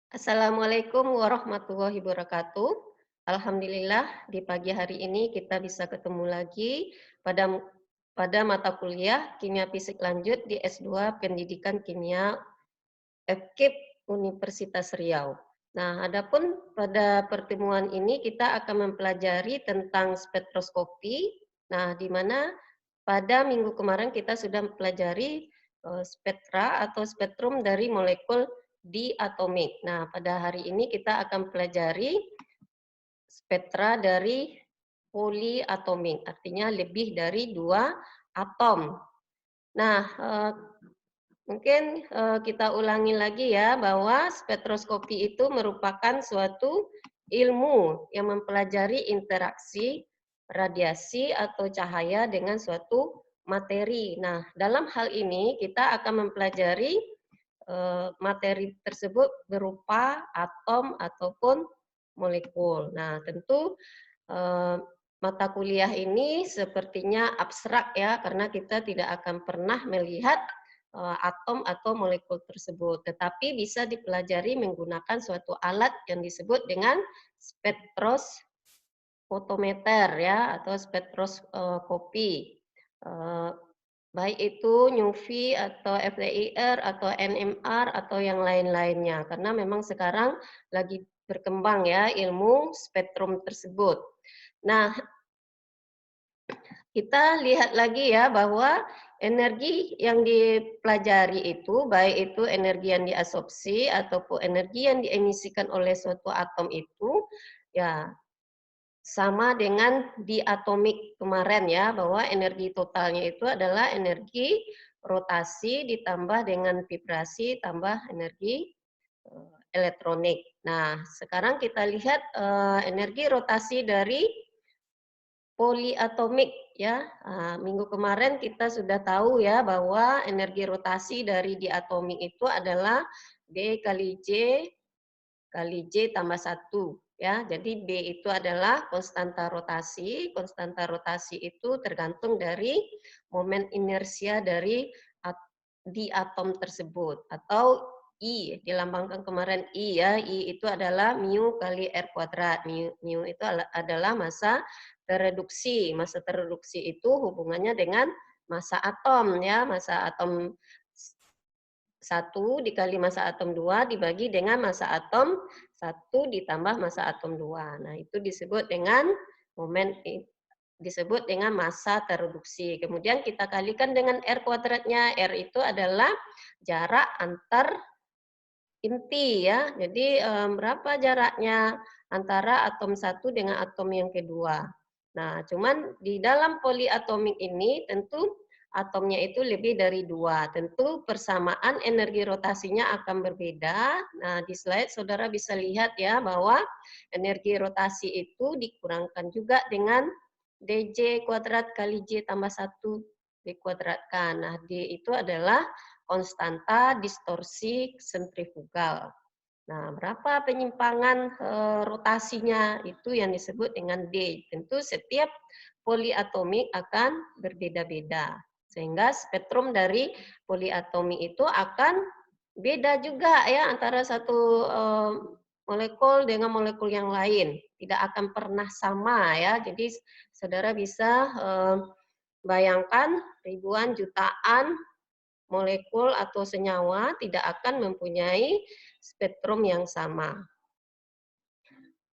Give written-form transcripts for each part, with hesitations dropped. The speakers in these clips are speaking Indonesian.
Assalamualaikum warahmatullahi wabarakatuh. Alhamdulillah di pagi hari ini kita bisa ketemu lagi pada pada mata kuliah Kimia Fisik Lanjut di S2 Pendidikan Kimia FKIP Universitas Riau. Nah, adapun pada pertemuan ini kita akan mempelajari tentang spektroskopi. Nah, di mana pada minggu kemarin kita sudah mempelajari spektra atau spektrum dari molekul diatomik. Nah, pada hari ini kita akan pelajari spektra dari poliatomik, artinya lebih dari dua atom. Nah, mungkin kita ulangi lagi ya bahwa spektroskopi itu merupakan suatu ilmu yang mempelajari interaksi radiasi atau cahaya dengan suatu materi. Nah, dalam hal ini kita akan mempelajari materi tersebut berupa atom ataupun molekul. Nah, tentu eh, mata kuliah ini sepertinya abstrak ya, karena kita tidak akan pernah melihat atom atau molekul tersebut, tetapi bisa dipelajari menggunakan suatu alat yang disebut dengan spektrofotometer ya atau spektroskopi. Eh, Baik itu UV atau FLIR atau NMR atau yang lain-lainnya, karena memang sekarang lagi berkembang ya ilmu spektrum tersebut. Nah, kita lihat lagi ya bahwa energi yang dipelajari itu, baik itu energi yang diabsorpsi ataupun energi yang diemisikan oleh suatu atom itu, ya sama dengan di atomik kemarin ya, bahwa energi totalnya itu adalah energi rotasi ditambah dengan vibrasi tambah energi elektronik. Nah, sekarang kita lihat energi rotasi dari poliatomik ya. Minggu kemarin kita sudah tahu ya bahwa energi rotasi dari diatomik itu adalah D kali J tambah 1 ya. Jadi B itu adalah konstanta rotasi. Konstanta rotasi itu tergantung dari momen inersia dari di atom tersebut, atau I, dilambangkan kemarin I ya. I itu adalah mu kali R kuadrat. Mu itu adalah massa tereduksi. Massa tereduksi itu hubungannya dengan massa atom ya. Massa atom 1 dikali massa atom 2 dibagi dengan massa atom 1 ditambah massa atom 2. Nah, itu disebut dengan momen disebut dengan massa tereduksi. Kemudian kita kalikan dengan R kuadratnya. R itu adalah jarak antar inti ya. Jadi berapa jaraknya antara atom 1 dengan atom yang kedua. Nah, cuman di dalam poliatomik ini tentu atomnya itu lebih dari 2. Tentu persamaan energi rotasinya akan berbeda. Nah, di slide saudara bisa lihat ya bahwa energi rotasi itu dikurangkan juga dengan dj kuadrat kali j tambah 1 dikuadratkan. Nah, d itu adalah konstanta distorsi sentrifugal. Nah, berapa penyimpangan rotasinya itu yang disebut dengan D. Tentu setiap poliatomik akan berbeda-beda. Sehingga spektrum dari poliatomik itu akan beda juga ya antara satu molekul dengan molekul yang lain. Tidak akan pernah sama ya. Jadi saudara bisa bayangkan ribuan jutaan molekul atau senyawa tidak akan mempunyai spektrum yang sama.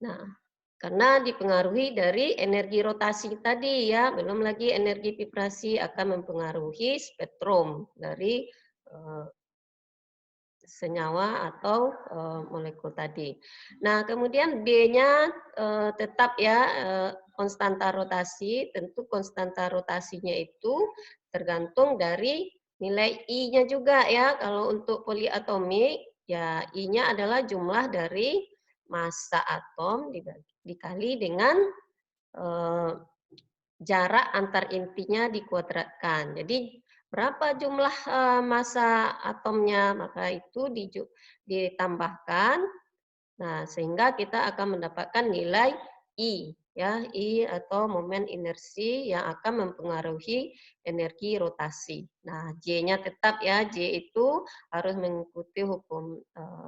Nah, karena dipengaruhi dari energi rotasi tadi ya, belum lagi energi vibrasi akan mempengaruhi spektrum dari senyawa atau molekul tadi. Nah, kemudian D-nya tetap ya konstanta rotasi. Tentu konstanta rotasinya itu tergantung dari nilai I-nya juga ya. Kalau untuk poliatomik ya I-nya adalah jumlah dari massa atom dikali dengan jarak antar intinya dikuadratkan. Jadi berapa jumlah massa atomnya, maka itu ditambahkan. Nah, sehingga kita akan mendapatkan nilai I ya, I atau momen inersi yang akan mempengaruhi energi rotasi. Nah, J-nya tetap ya, J itu harus mengikuti hukum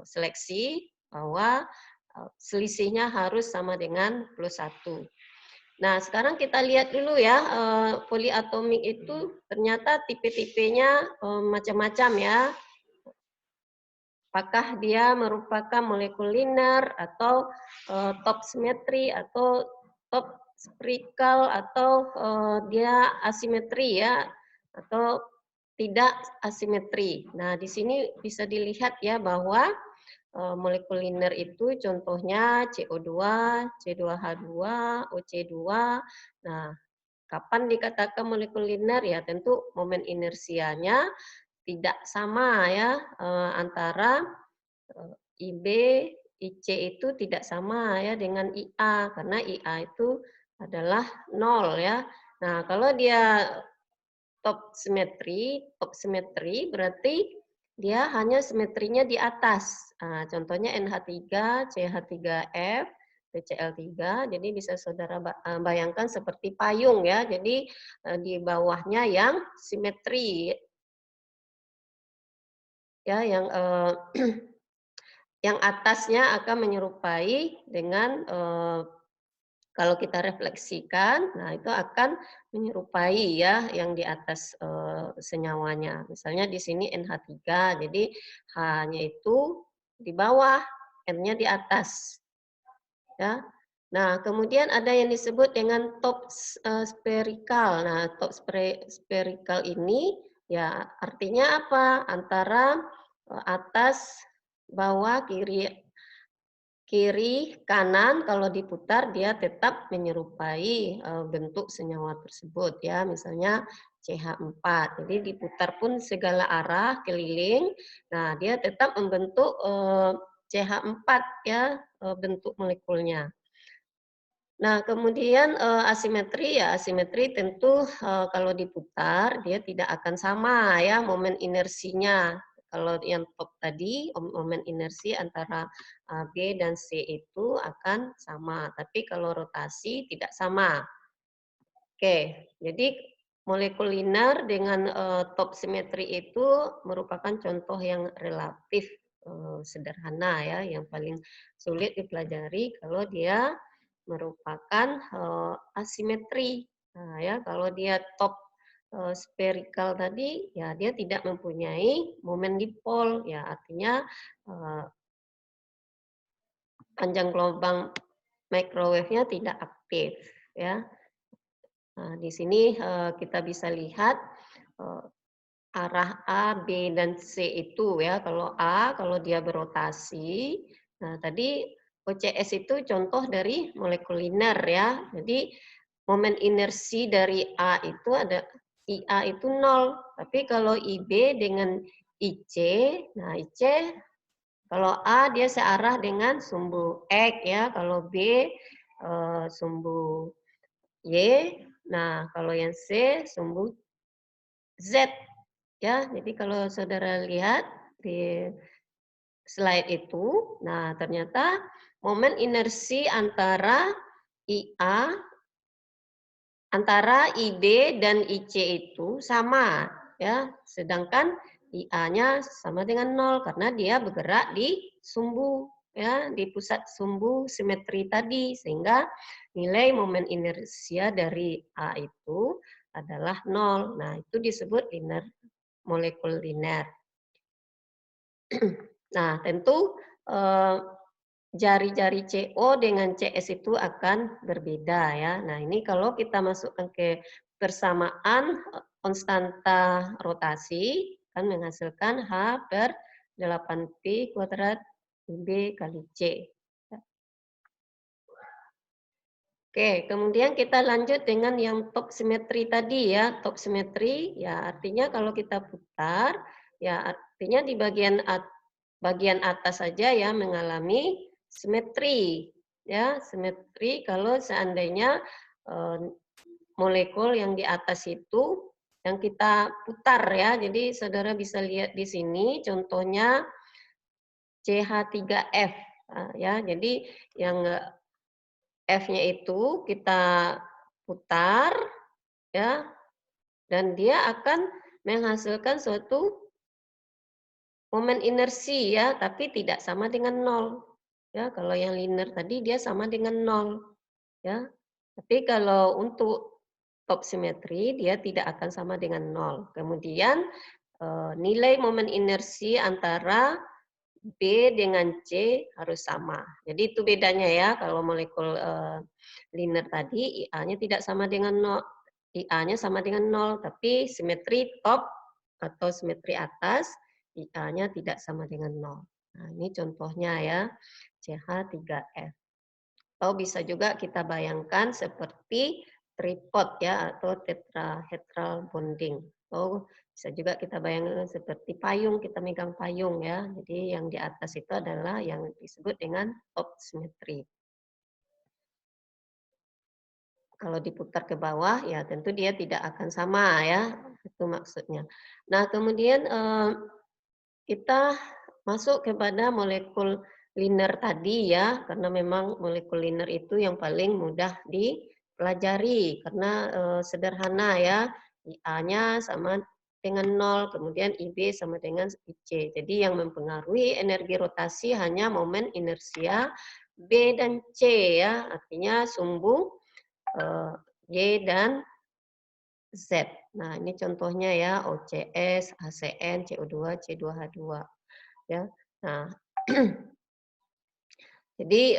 seleksi bahwa selisihnya harus sama dengan plus 1. Nah, sekarang kita lihat dulu ya, poliatomik itu ternyata tipe-tipenya macam-macam ya. Apakah dia merupakan molekul linear atau top simetri atau top spherical atau dia asimetri ya atau tidak asimetri. Nah, di sini bisa dilihat ya bahwa molekul linear itu contohnya CO2, C2H2, OC2. Nah, kapan dikatakan molekul linear ya tentu momen inersianya tidak sama ya antara IB, IC itu tidak sama ya dengan IA karena IA itu adalah nol ya. Nah, kalau dia top simetri berarti dia hanya simetrinya di atas. Nah, contohnya NH3, CH3F, PCl3. Jadi bisa saudara bayangkan seperti payung ya. Jadi di bawahnya yang simetri ya yang yang atasnya akan menyerupai dengan kalau kita refleksikan, nah itu akan menyerupai ya yang di atas senyawanya. Misalnya di sini NH3, jadi H-nya itu di bawah, N-nya di atas. Ya. Nah, kemudian ada yang disebut dengan top spherical. Nah, top spherical ini ya artinya apa? Antara atas, bawah, kiri, kanan kalau diputar dia tetap menyerupai bentuk senyawa tersebut ya, misalnya CH4. Jadi diputar pun segala arah keliling, nah dia tetap membentuk CH4 ya bentuk molekulnya. Nah, kemudian asimetri ya, asimetri tentu kalau diputar dia tidak akan sama ya momen inersinya. Kalau yang top tadi momen inersi antara B dan C itu akan sama, tapi kalau rotasi tidak sama. Oke, jadi molekul linear dengan top simetri itu merupakan contoh yang relatif sederhana ya, yang paling sulit dipelajari kalau dia merupakan asimetri. Nah, ya kalau dia top spherical tadi, ya dia tidak mempunyai momen dipol, ya artinya panjang gelombang microwave-nya tidak aktif, ya. Nah, di sini kita bisa lihat arah A, B, dan C itu ya. Kalau A, kalau dia berotasi, nah tadi OCS itu contoh dari molekul linear ya. Jadi momen inersi dari A itu ada IA itu 0. Tapi kalau IB dengan IC, nah IC kalau A dia searah dengan sumbu X ya, kalau B sumbu Y, nah kalau yang C sumbu Z ya. Jadi kalau saudara lihat di slide itu, nah ternyata momen inersi antara IA, antara IB dan IC itu sama ya, sedangkan IA-nya sama dengan 0 karena dia bergerak di sumbu ya, di pusat sumbu simetri tadi sehingga nilai momen inersia dari A itu adalah 0. Nah, itu disebut linear molekul linear. Nah, tentu jari-jari CO dengan CS itu akan berbeda ya. Nah, ini kalau kita masukkan ke persamaan konstanta rotasi kan menghasilkan H per 8P kuadrat IB kali C. Oke, kemudian kita lanjut dengan yang top simetri tadi ya. Top simetri ya artinya kalau kita putar ya artinya di bagian atas saja ya mengalami simetri ya. Simetri kalau seandainya molekul yang di atas itu yang kita putar ya. Jadi saudara bisa lihat di sini contohnya CH3F ya. Jadi yang F-nya itu kita putar ya dan dia akan menghasilkan suatu momen inersi ya tapi tidak sama dengan 0. Ya, kalau yang linear tadi dia sama dengan nol, ya. Tapi kalau untuk top simetri dia tidak akan sama dengan nol. Kemudian nilai momen inersi antara B dengan C harus sama. Jadi itu bedanya ya, kalau molekul linear tadi IA-nya tidak sama dengan nol, IA-nya sama dengan nol, tapi simetri top atau simetri atas IA-nya tidak sama dengan nol. Nah, ini contohnya ya, CH3F. Atau bisa juga kita bayangkan seperti tripod ya, atau tetrahedral bonding. Atau bisa juga kita bayangkan seperti payung, kita megang payung ya. Jadi yang di atas itu adalah yang disebut dengan top symmetry. Kalau diputar ke bawah ya tentu dia tidak akan sama ya, itu maksudnya. Nah, kemudian kita masuk kepada molekul linear tadi ya, karena memang molekul linear itu yang paling mudah dipelajari karena sederhana ya, IA-nya sama dengan nol, kemudian IB sama dengan IC. Jadi yang mempengaruhi energi rotasi hanya momen inersia B dan C ya, artinya sumbu Y dan Z. Nah, ini contohnya ya, OCS, HCN, CO2, C2H2 ya. Nah, jadi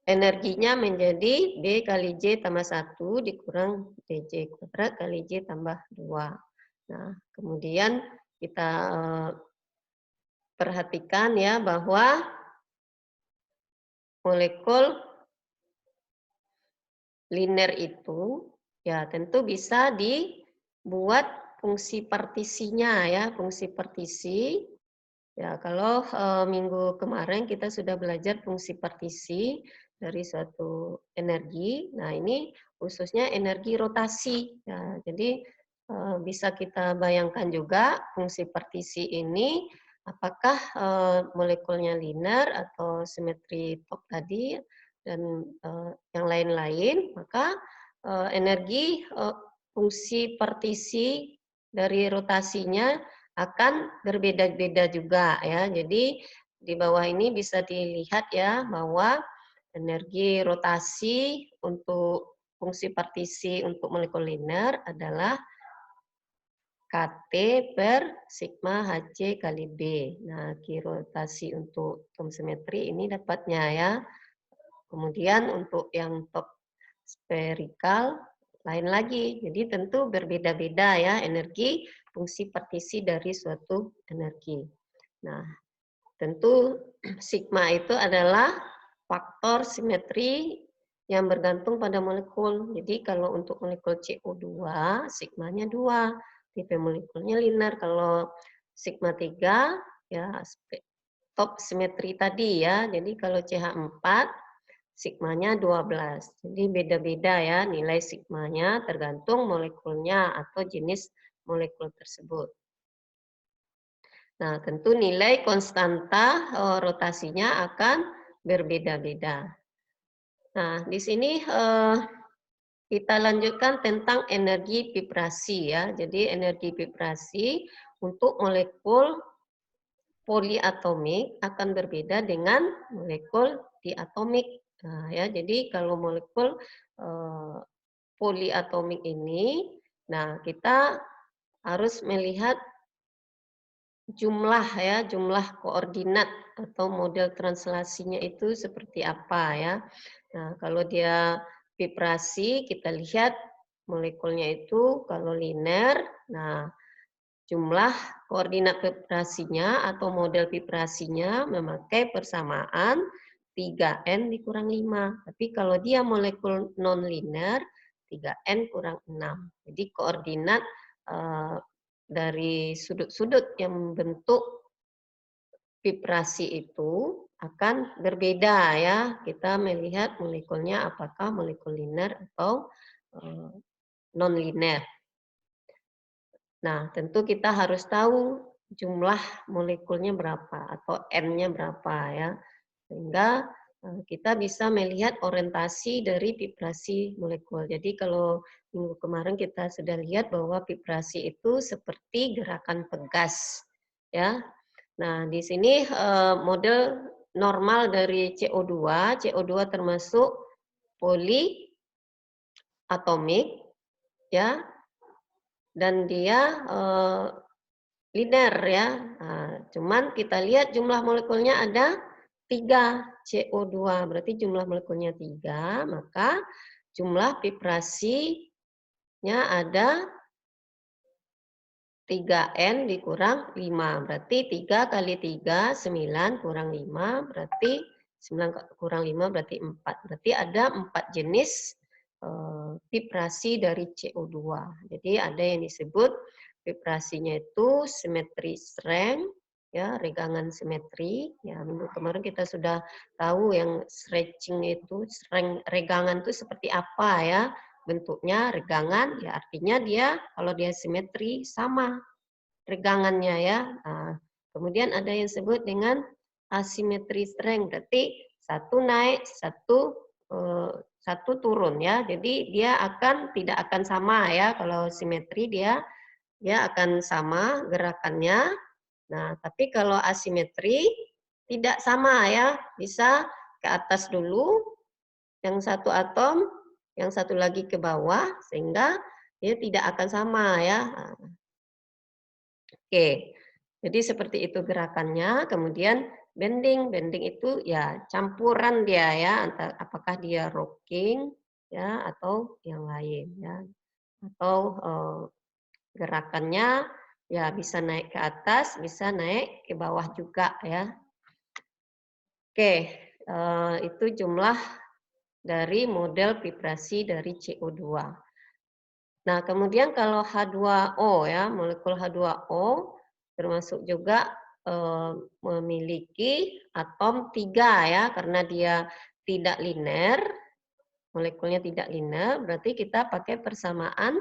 energinya menjadi B kali J tambah 1 dikurang DJ kuadrat kali J tambah 2. Nah, kemudian kita perhatikan ya bahwa molekul linear itu ya tentu bisa dibuat fungsi partisinya ya, fungsi partisi. Ya, kalau minggu kemarin kita sudah belajar fungsi partisi dari suatu energi. Nah, ini khususnya energi rotasi. Ya, jadi bisa kita bayangkan juga fungsi partisi ini apakah molekulnya linear atau simetri top tadi dan yang lain-lain, maka energi fungsi partisi dari rotasinya akan berbeda-beda juga ya. Jadi di bawah ini bisa dilihat ya bahwa energi rotasi untuk fungsi partisi untuk molekul linear adalah KT per sigma Hc kali B. Nah, Q rotasi untuk atom simetri ini dapatnya ya. Kemudian untuk yang top spherical lain lagi. Jadi tentu berbeda-beda ya energi fungsi partisi dari suatu energi. Nah, tentu sigma itu adalah faktor simetri yang bergantung pada molekul. Jadi kalau untuk molekul CO2, sigmanya 2. Tipe molekulnya linear. Kalau sigma 3, ya top simetri tadi ya. Jadi kalau CH4, sigmanya 12. Jadi beda-beda ya nilai sigmanya tergantung molekulnya atau jenis molekul tersebut. Nah, tentu nilai konstanta rotasinya akan berbeda-beda. Nah, di sini kita lanjutkan tentang energi vibrasi ya. Jadi energi vibrasi untuk molekul poliatomik akan berbeda dengan molekul diatomik. Nah, ya, jadi kalau molekul poliatomik ini, nah kita harus melihat jumlah ya, jumlah koordinat atau model translasinya itu seperti apa ya. Nah, kalau dia vibrasi, kita lihat molekulnya itu kalau linear, nah jumlah koordinat vibrasinya atau model vibrasinya memakai persamaan 3N dikurang 5. Tapi kalau dia molekul non-linear, 3N kurang 6. Jadi koordinat eh, dari sudut-sudut yang membentuk vibrasi itu akan berbeda ya. Kita melihat molekulnya apakah molekul linear atau non linear. Nah, tentu kita harus tahu jumlah molekulnya berapa atau N-nya berapa ya. Sehingga kita bisa melihat orientasi dari vibrasi molekul. Jadi kalau minggu kemarin kita sudah lihat bahwa vibrasi itu seperti gerakan pegas ya. Nah, di sini model normal dari CO2. CO2 termasuk poliatomik, ya, dan dia linear ya. Nah, cuman kita lihat jumlah molekulnya ada 3 CO2, berarti jumlah molekulnya 3, maka jumlah vibrasinya ada 3N dikurang 5, berarti 3 kali 3, 9 kurang 5, berarti 9 kurang 5 berarti 4. Berarti ada 4 jenis vibrasi dari CO2. Jadi ada yang disebut vibrasinya itu symmetry strength, ya, regangan simetri. Ya, minggu kemarin kita sudah tahu yang stretching itu, regangan itu seperti apa ya. Bentuknya regangan, ya artinya dia kalau dia simetri sama regangannya ya. Nah, kemudian ada yang disebut dengan asimetri strength, berarti satu naik, satu turun ya. Jadi dia tidak akan sama ya. Kalau simetri dia akan sama gerakannya. Nah, tapi kalau asimetri tidak sama ya. Bisa ke atas dulu, yang satu atom, yang satu lagi ke bawah, sehingga dia tidak akan sama ya. Oke, jadi seperti itu gerakannya. Kemudian bending, bending itu ya campuran dia ya, apakah dia rocking ya atau yang lain ya, atau gerakannya ya bisa naik ke atas, bisa naik ke bawah juga ya. Oke, itu jumlah dari model vibrasi dari CO2. Nah, kemudian kalau H2O ya, molekul H2O termasuk juga memiliki atom 3 ya, karena dia tidak linear, molekulnya tidak linear, berarti kita pakai persamaan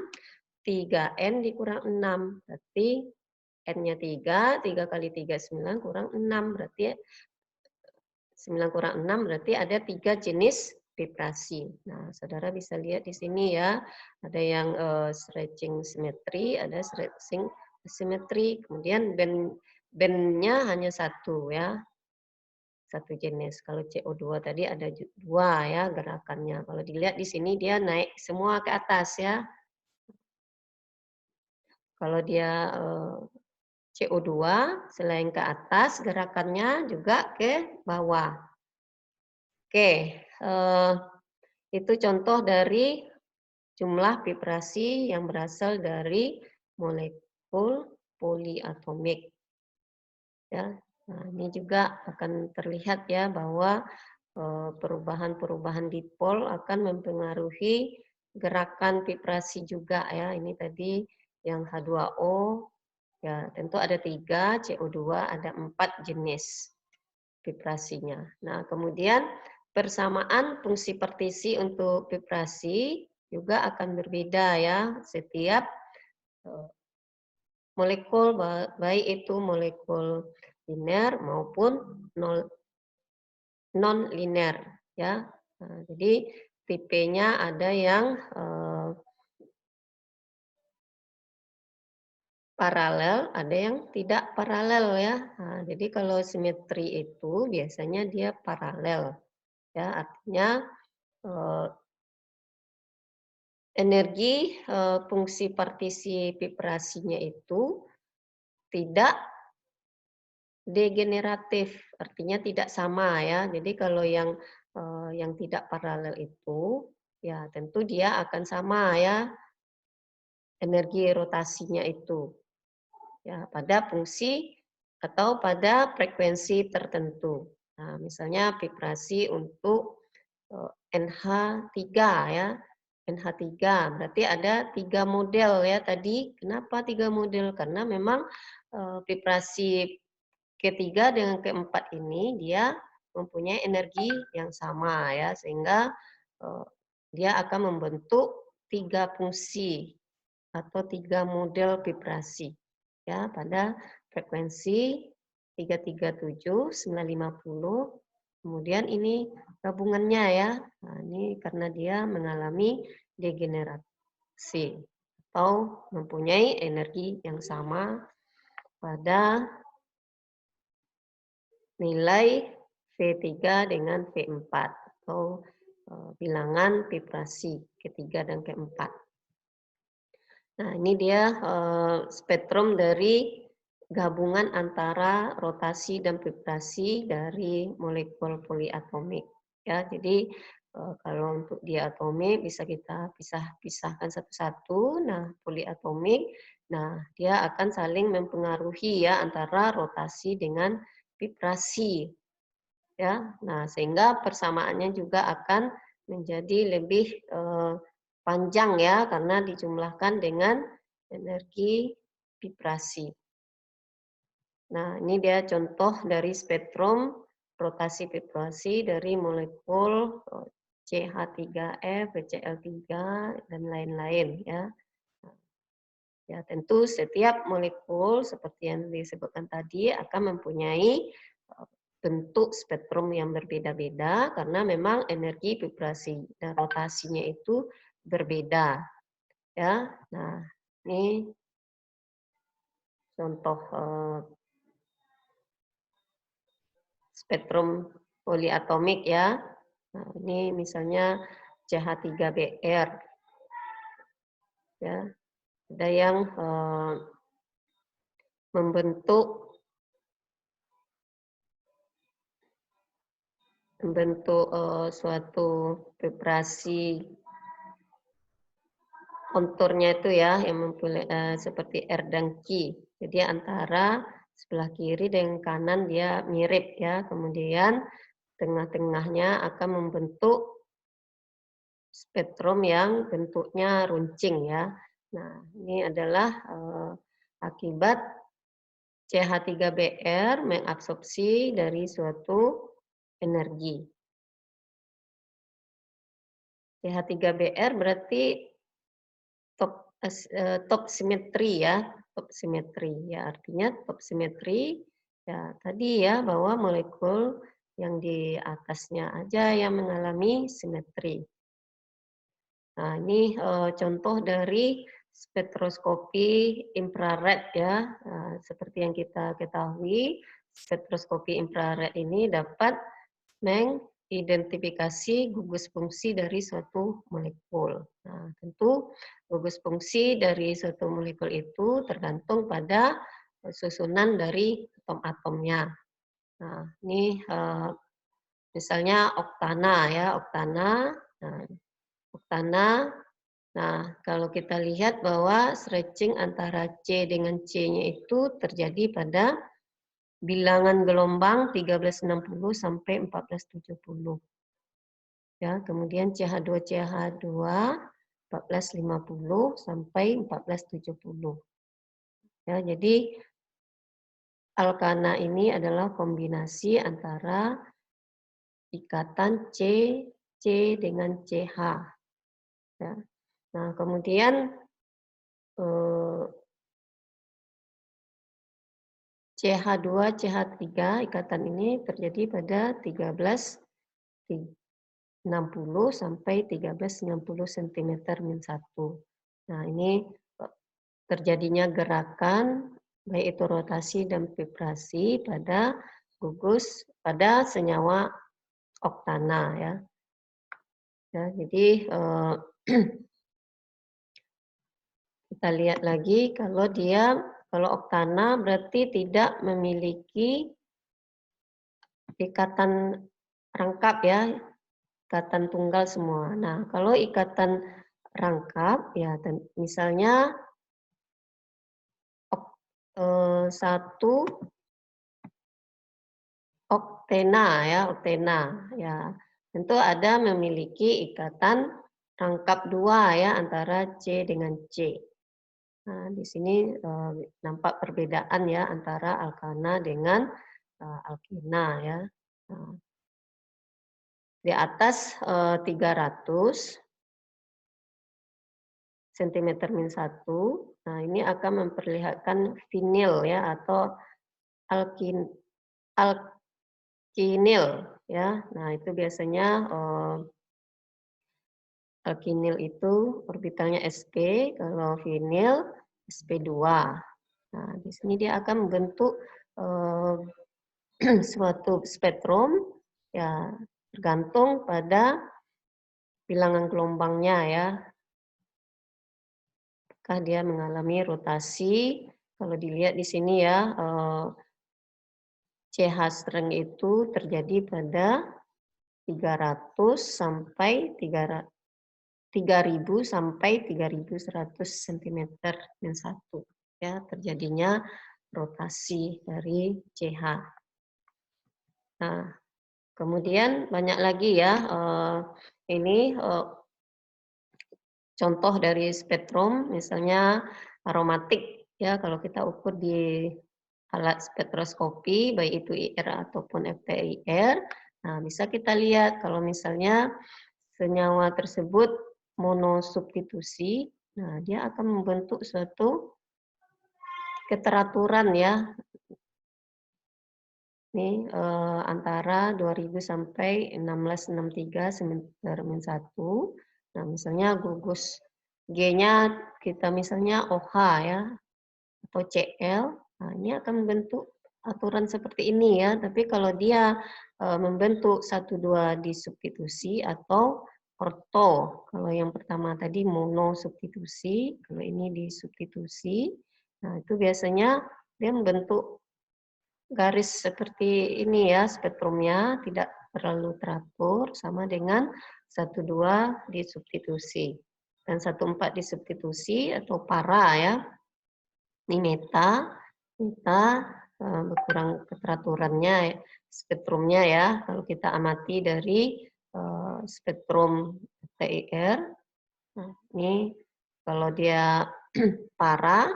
3N dikurang 6. Berarti N-nya 3, 3 kali 3 9 kurang 6, berarti 9 kurang 6 berarti ada 3 jenis vibrasi. Nah, saudara bisa lihat di sini ya, ada yang stretching simetri, ada stretching asimetri, kemudian band-nya hanya satu ya, satu jenis. Kalau CO2 tadi ada dua ya gerakannya. Kalau dilihat di sini dia naik semua ke atas ya. Kalau dia CO2 selain ke atas, gerakannya juga ke bawah. Oke, itu contoh dari jumlah vibrasi yang berasal dari molekul poliatomik. Ya, nah, ini juga akan terlihat ya bahwa perubahan-perubahan dipol akan mempengaruhi gerakan vibrasi juga ya. Ini tadi yang H2O, ya tentu ada 3, CO2 ada 4 jenis vibrasinya. Nah, kemudian persamaan fungsi partisi untuk vibrasi juga akan berbeda ya. Setiap molekul, baik itu molekul linear maupun non-linear ya. Nah, jadi tipenya ada yang paralel, ada yang tidak paralel ya. Nah, jadi kalau simetri itu biasanya dia paralel ya, artinya energi fungsi partisi vibrasinya itu tidak degeneratif, artinya tidak sama ya. Jadi kalau yang tidak paralel itu ya tentu dia akan sama ya energi rotasinya itu ya pada fungsi atau pada frekuensi tertentu. Nah, misalnya vibrasi untuk NH3 ya. NH3 berarti ada 3 model ya tadi. Kenapa 3 model? Karena memang vibrasi ketiga dengan keempat ini dia mempunyai energi yang sama ya, sehingga dia akan membentuk 3 fungsi atau 3 model vibrasi ya pada frekuensi 337, 950. Kemudian ini gabungannya ya. Nah, ini karena dia mengalami degenerasi atau mempunyai energi yang sama pada nilai V3 dengan V4 atau bilangan vibrasi ketiga dan keempat. Nah, ini dia spektrum dari gabungan antara rotasi dan vibrasi dari molekul poliatomik. Ya, jadi kalau untuk diatomik bisa kita pisahkan satu-satu. Nah, poliatomik, nah dia akan saling mempengaruhi ya antara rotasi dengan vibrasi. Ya, nah sehingga persamaannya juga akan menjadi lebih panjang ya karena dijumlahkan dengan energi vibrasi. Nah, ini dia contoh dari spektrum rotasi vibrasi dari molekul CH3F, BCl3 dan lain-lain ya. Ya, tentu setiap molekul seperti yang disebutkan tadi akan mempunyai bentuk spektrum yang berbeda-beda karena memang energi vibrasi dan rotasinya itu berbeda. Ya, nah ini contoh spektrum poliatomik ya. Nah, ini misalnya CH3Br. Ya, ada yang membentuk suatu vibrasi konturnya itu ya yang mempunyai seperti R dan Q. Jadi antara sebelah kiri dan kanan dia mirip ya. Kemudian tengah-tengahnya akan membentuk spektrum yang bentuknya runcing ya. Nah, ini adalah akibat CH3Br mengabsorpsi dari suatu energi. CH3Br berarti top simetri ya, top simetri ya, artinya top simetri ya tadi ya bahwa molekul yang di atasnya aja yang mengalami simetri. Nah, ini contoh dari spektroskopi infrared ya. Nah, seperti yang kita ketahui, spektroskopi infrared ini dapat mengidentifikasi gugus fungsi dari suatu molekul. Nah, tentu gugus fungsi dari suatu molekul itu tergantung pada susunan dari atom-atomnya. Nah, ini misalnya oktana ya, oktana. Nah, oktana. Nah, kalau kita lihat bahwa stretching antara C dengan C-nya itu terjadi pada bilangan gelombang 1360 sampai 1470. Ya, kemudian CH2 CH2 1450 sampai 1470. Ya, jadi alkana ini adalah kombinasi antara ikatan C dengan CH. Ya. Nah, kemudian CH2 CH3 ikatan ini terjadi pada 1360 sampai 1390 cm min 1. Nah, ini terjadinya gerakan baik itu rotasi dan vibrasi pada gugus pada senyawa oktana ya. Ya, jadi kita lihat lagi kalau oktana berarti tidak memiliki ikatan rangkap ya, ikatan tunggal semua. Nah, kalau ikatan rangkap ya misalnya satu oktena ya, oktena ya. Tentu ada memiliki ikatan rangkap dua ya antara C dengan C. Nah, di sini nampak perbedaan ya antara alkana dengan alkina ya. Nah, di atas 300 cm min 1, nah ini akan memperlihatkan vinil ya atau alkinil ya. Nah, itu biasanya alkinil itu orbitalnya sp, kalau vinil sp2. Nah, di sini dia akan membentuk suatu spektrum Ya, tergantung pada bilangan gelombangnya ya. Apakah dia mengalami rotasi? Kalau dilihat di sini ya, CH strength itu terjadi pada 300 sampai 3.000 sampai 3.100 cm min 1 ya, terjadinya rotasi dari CH. Nah, kemudian banyak lagi ya, ini contoh dari spektrum, misalnya aromatik ya, kalau kita ukur di alat spektroskopi, baik itu IR ataupun FTIR, nah bisa kita lihat kalau misalnya senyawa tersebut monosubstitusi, nah dia akan membentuk suatu keteraturan ya, ini antara 2000 sampai 1663 semester-1. Nah, misalnya gugus G-nya kita misalnya OH ya, atau Cl. Nah, ini akan membentuk aturan seperti ini ya. Tapi kalau dia membentuk 1-2 disubstitusi atau orto. Kalau yang pertama tadi monosubstitusi, kalau ini disubstitusi. Nah, itu biasanya dia membentuk garis seperti ini ya, spektrumnya tidak terlalu teratur, sama dengan 1-2 disubstitusi. Dan 1-4 disubstitusi atau para ya, ini meta berkurang keteraturannya, spektrumnya ya, kalau kita amati dari spektrum TIR. Nah, ini kalau dia para,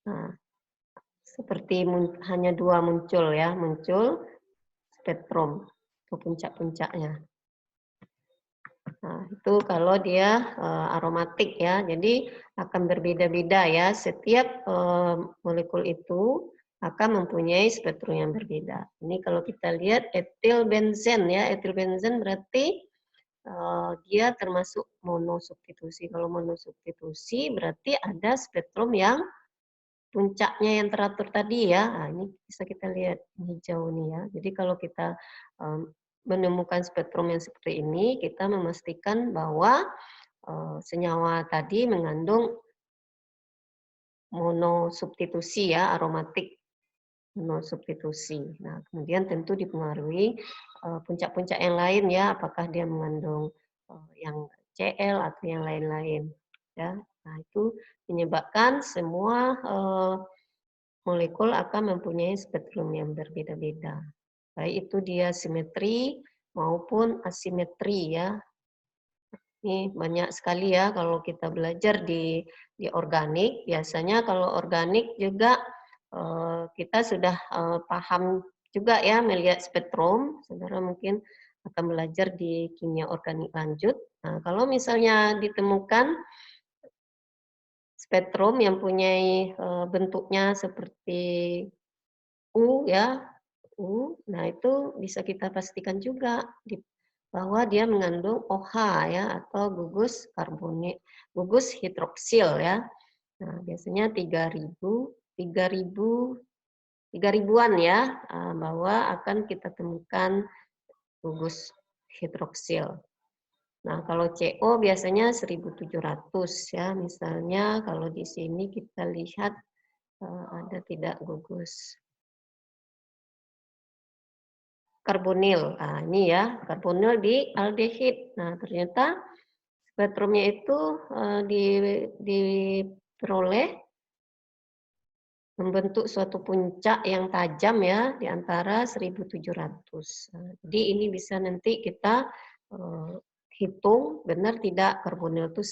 nah, seperti hanya 2 muncul ya, muncul spektrum atau puncak-puncaknya. Nah, itu kalau dia aromatik ya, jadi akan berbeda-beda ya. Setiap molekul itu akan mempunyai spektrum yang berbeda. Ini kalau kita lihat etil benzen ya, etil benzen berarti dia termasuk monosubstitusi. Kalau monosubstitusi berarti ada spektrum yang puncaknya yang teratur tadi ya. Nah, ini bisa kita lihat hijau nih ya. Jadi kalau kita menemukan spektrum yang seperti ini, kita memastikan bahwa senyawa tadi mengandung monosubstitusi ya, aromatik monosubstitusi. Nah, kemudian tentu dipengaruhi puncak-puncak yang lain ya, apakah dia mengandung yang Cl atau yang lain-lain ya. Nah, itu menyebabkan semua molekul akan mempunyai spektrum yang berbeda-beda. Baik itu dia simetri maupun asimetri ya. Ini banyak sekali ya kalau kita belajar di organik. Biasanya kalau organik juga kita sudah paham juga ya melihat spektrum. Saudara mungkin akan belajar di kimia organik lanjut. Nah, kalau misalnya ditemukan spektrum yang punya bentuknya seperti U ya, U. Nah, itu bisa kita pastikan juga bahwa dia mengandung OH ya atau gugus karbonat, gugus hidroksil ya. Nah, biasanya 3.000-an ya, bahwa akan kita temukan gugus hidroksil. Nah, kalau CO biasanya 1.700 ya. Misalnya kalau di sini kita lihat ada tidak gugus karbonil. Nah, ini ya, karbonil di aldehid. Nah, ternyata spektrumnya itu diperoleh membentuk suatu puncak yang tajam ya di antara 1.700. Nah, jadi ini bisa nanti kita hitung benar tidak karbonil itu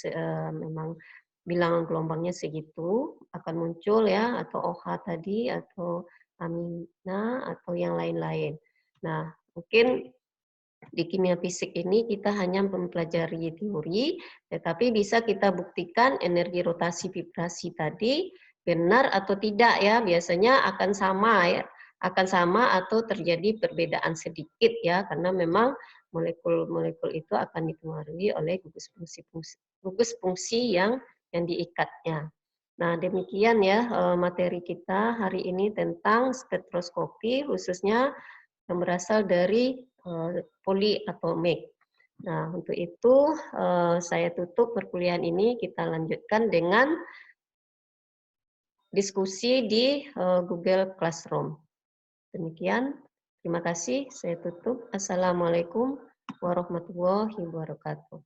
memang bilangan gelombangnya segitu akan muncul ya, atau OH tadi atau amina atau yang lain-lain. Nah, mungkin di kimia fisik ini kita hanya mempelajari teori, tetapi bisa kita buktikan energi rotasi vibrasi tadi benar atau tidak ya. Biasanya akan sama ya, akan sama atau terjadi perbedaan sedikit ya, karena memang molekul-molekul itu akan dipengaruhi oleh gugus fungsi yang diikatnya. Nah, demikian ya materi kita hari ini tentang spektroskopi, khususnya yang berasal dari poly atau make. Nah, untuk itu saya tutup perkuliahan ini, kita lanjutkan dengan diskusi di Google Classroom. Demikian, terima kasih, saya tutup. Assalamualaikum warahmatullahi wabarakatuh.